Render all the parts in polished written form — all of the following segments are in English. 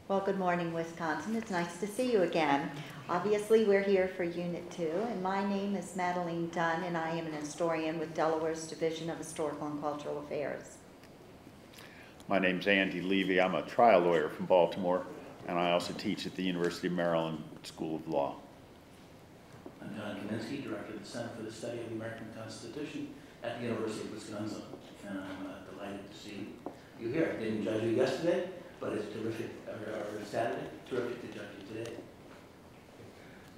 Well, good morning, Wisconsin. It's nice to see you again. Obviously, we're here for Unit 2, and my name is Madeline Dunn, and I am an historian with Delaware's Division of Historical and Cultural Affairs. My name's Andy Levy. I'm a trial lawyer from Baltimore, and I also teach at the University of Maryland School of Law. I'm John Kaminsky, Director of the Center for the Study of the American Constitution at the University of Wisconsin, and I'm delighted to see you here. I didn't judge you yesterday, but it's terrific, or Saturday, terrific to judge you today.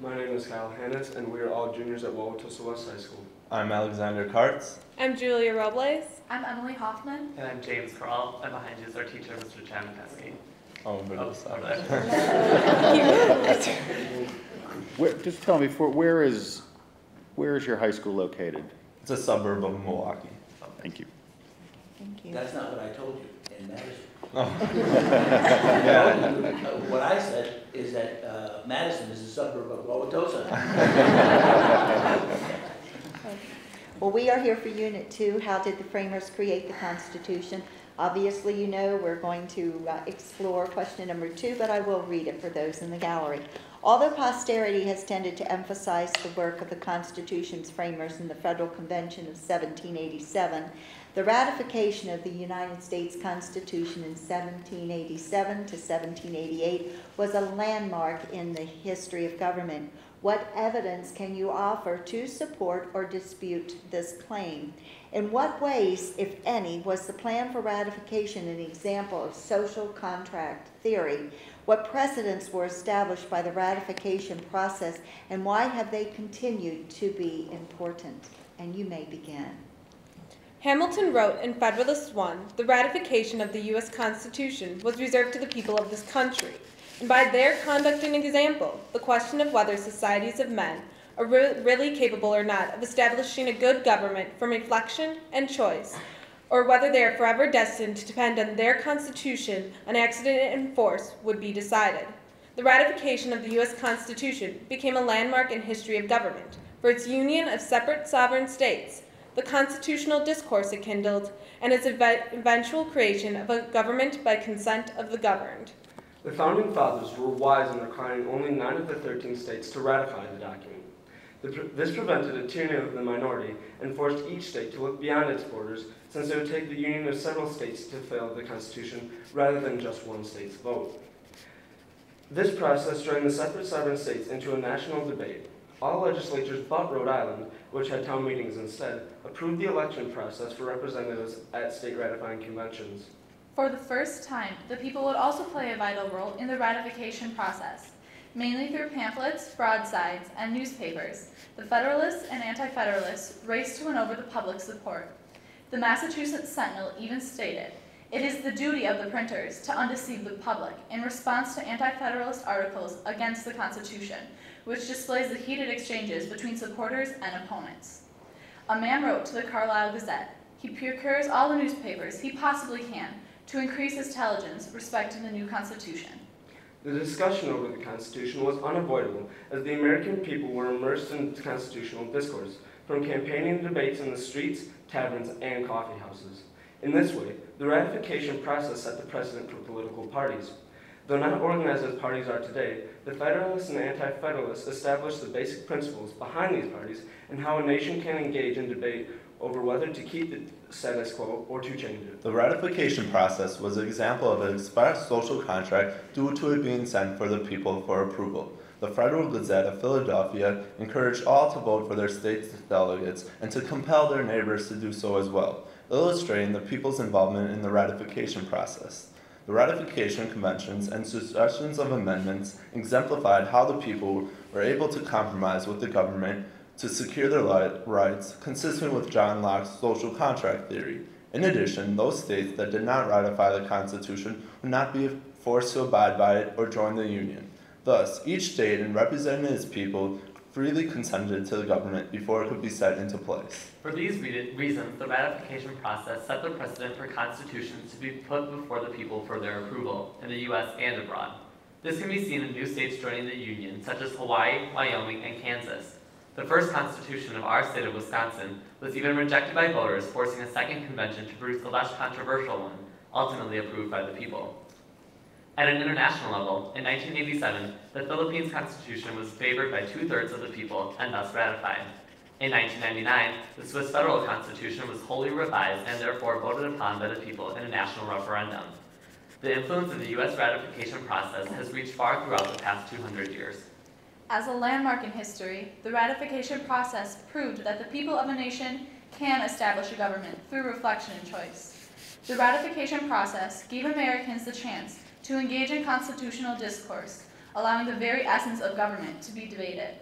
My name is Kyle Hannes, and we are all juniors at Wauwatosa West High School. I'm Alexander Kartz. I'm Julia Robles. I'm Emily Hoffman. And I'm James Carl, and behind you is our teacher, Mr. Chan Pesky. Oh, but Just tell me, where is your high school located? It's a suburb of Milwaukee. Thank you. Thank you. That's not what I told you in Madison. Oh. What I said is that Madison is a suburb of Wauwatosa. Well, we are here for Unit 2. How did the framers create the Constitution? Obviously, you know we're going to explore question number 2, but I will read it for those in the gallery. Although posterity has tended to emphasize the work of the Constitution's framers in the Federal Convention of 1787, the ratification of the United States Constitution in 1787 to 1788 was a landmark in the history of government. What evidence can you offer to support or dispute this claim? In what ways, if any, was the plan for ratification an example of social contract theory? What precedents were established by the ratification process, and why have they continued to be important? And you may begin. Hamilton wrote in Federalist I, the ratification of the U.S. Constitution was reserved to the people of this country, and by their conduct and example, the question of whether societies of men are really capable or not of establishing a good government from reflection and choice, or whether they are forever destined to depend on their Constitution on accident and force, would be decided. The ratification of the U.S. Constitution became a landmark in history of government for its union of separate sovereign states, the constitutional discourse it kindled, and its eventual creation of a government by consent of the governed. The Founding Fathers were wise in requiring only 9 of the 13 states to ratify the document. This prevented a tyranny of the minority and forced each state to look beyond its borders, since it would take the union of several states to fail the Constitution rather than just one state's vote. This process joined the separate sovereign states into a national debate. All legislatures but Rhode Island, which had town meetings instead, approved the election process for representatives at state ratifying conventions. For the first time, the people would also play a vital role in the ratification process, mainly through pamphlets, broadsides, and newspapers. The Federalists and Anti-Federalists raced to win over the public support. The Massachusetts Sentinel even stated, "It is the duty of the printers to undeceive the public in response to Anti-Federalist articles against the Constitution, which displays the heated exchanges between supporters and opponents." A man wrote to the Carlisle Gazette, "He procures all the newspapers he possibly can to increase his intelligence respecting the new Constitution." The discussion over the Constitution was unavoidable, as the American people were immersed in constitutional discourse, from campaigning debates in the streets, taverns, and coffee houses. In this way, the ratification process set the precedent for political parties. Though not organized as parties are today, the Federalists and Anti-Federalists established the basic principles behind these parties and how a nation can engage in debate over whether to keep the status quo or to change it. The ratification process was an example of an express social contract due to it being sent for the people for approval. The Federal Gazette of Philadelphia encouraged all to vote for their state's delegates and to compel their neighbors to do so as well, illustrating the people's involvement in the ratification process. The ratification conventions and suggestions of amendments exemplified how the people were able to compromise with the government to secure their rights, consistent with John Locke's social contract theory. In addition, those states that did not ratify the Constitution would not be forced to abide by it or join the Union. Thus, each state, in representing its people, freely consented to the government before it could be set into place. For these reasons, the ratification process set the precedent for constitutions to be put before the people for their approval, in the U.S. and abroad. This can be seen in new states joining the Union, such as Hawaii, Wyoming, and Kansas. The first constitution of our state of Wisconsin was even rejected by voters, forcing a second convention to produce a less controversial one, ultimately approved by the people. At an international level, in 1987, the Philippines Constitution was favored by 2/3 of the people and thus ratified. In 1999, the Swiss Federal Constitution was wholly revised and therefore voted upon by the people in a national referendum. The influence of the U.S. ratification process has reached far throughout the past 200 years. As a landmark in history, the ratification process proved that the people of a nation can establish a government through reflection and choice. The ratification process gave Americans the chance to engage in constitutional discourse, allowing the very essence of government to be debated.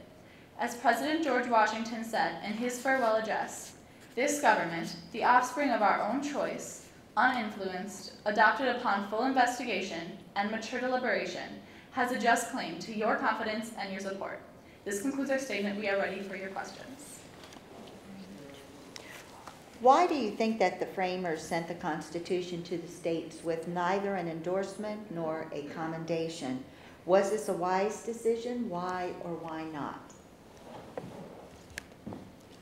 As President George Washington said in his farewell address, "This government, the offspring of our own choice, uninfluenced, adopted upon full investigation and mature deliberation, has a just claim to your confidence and your support." This concludes our statement. We are ready for your questions. Why do you think that the framers sent the Constitution to the states with neither an endorsement nor a commendation? Was this a wise decision? Why or why not?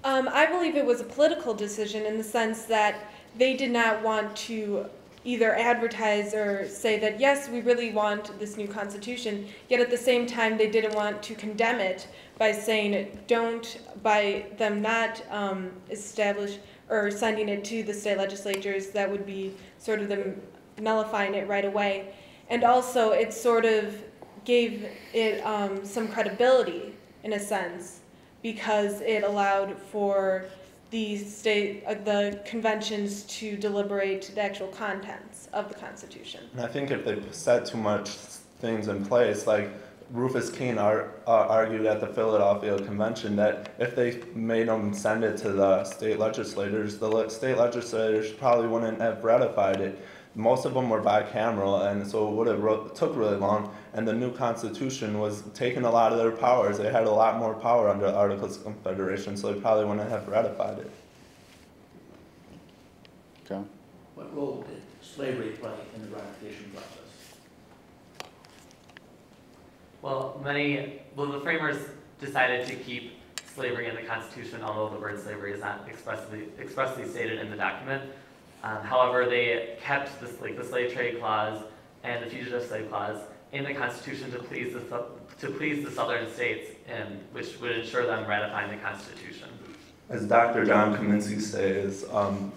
I believe it was a political decision in the sense that they did not want to either advertise or say that, yes, we really want this new constitution, yet at the same time they didn't want to condemn it by saying by them not establish or sending it to the state legislatures, that would be sort of them nullifying it right away. And also it sort of gave it some credibility in a sense, because it allowed for the conventions to deliberate the actual contents of the Constitution. And I think if they set too much things in place, like Rufus Keene argued at the Philadelphia Convention that if they made them send it to the state legislators probably wouldn't have ratified it. Most of them were bicameral, and so it would have took really long. And the new Constitution was taking a lot of their powers. They had a lot more power under the Articles of Confederation, so they probably wouldn't have ratified it. John? What role did slavery play in the ratification process? Well, the framers decided to keep slavery in the Constitution, although the word slavery is not expressly stated in the document. However, they kept the slave trade clause and the fugitive slave clause in the Constitution to please the southern states, which would ensure them ratifying the Constitution. As Dr. John Kaminsky says,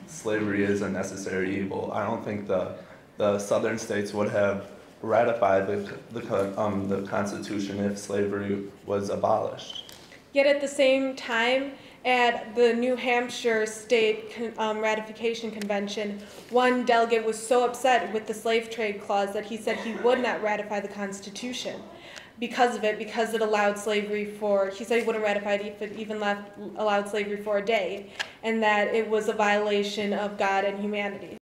slavery is a necessary evil. I don't think the southern states would have ratified the Constitution if slavery was abolished. Yet at the same time, at the New Hampshire State Ratification Convention, one delegate was so upset with the slave trade clause that he said he would not ratify the Constitution because of it, because it allowed slavery he said he wouldn't ratify it if it even allowed slavery for a day, and that it was a violation of God and humanity.